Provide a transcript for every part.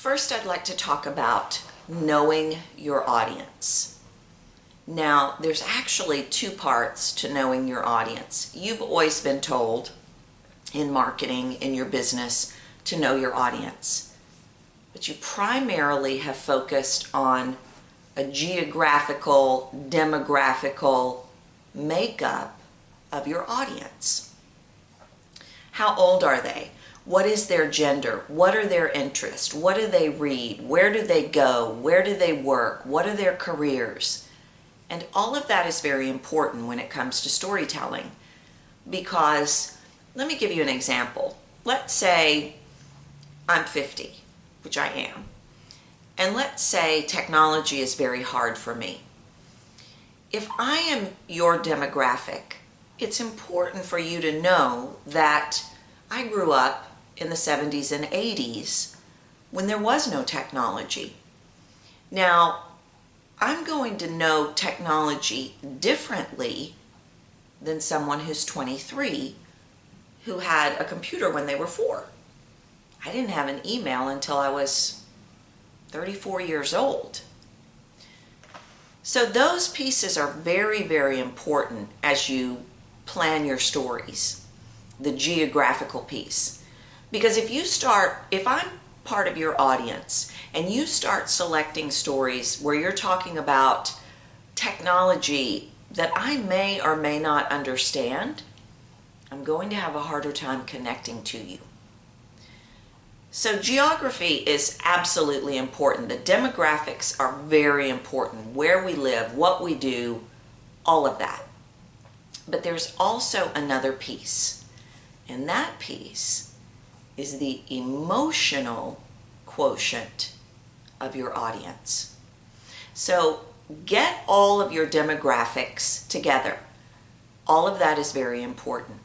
First, I'd like to talk about knowing your audience. Now, there's actually two parts to knowing your audience. You've always been told in marketing, in your business, to know your audience. But you primarily have focused on a geographical, demographical makeup of your audience. How old are they? What is their gender? What are their interests? What do they read? Where do they go? Where do they work? What are their careers? And all of that is very important when it comes to storytelling, because let me give you an example. Let's say I'm 50, which I am, and let's say technology is very hard for me. If I am your demographic, it's important for you to know that I grew up in the 70s and 80s when there was no technology. Now, I'm going to know technology differently than someone who's 23 who had a computer when they were 4. I didn't have an email until I was 34 years old. So those pieces are very, very important as you plan your stories, the geographical piece. Because if I'm part of your audience and you start selecting stories where you're talking about technology that I may or may not understand, I'm going to have a harder time connecting to you. So geography is absolutely important. The demographics are very important. Where we live, what we do, all of that. But there's also another piece, and that piece is the emotional quotient of your audience. So get all of your demographics together. All of that is very important.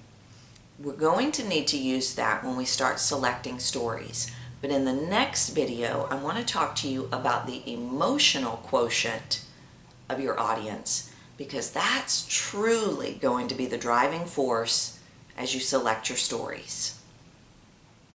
We're going to need to use that when we start selecting stories. But in the next video, I want to talk to you about the emotional quotient of your audience, because that's truly going to be the driving force as you select your stories.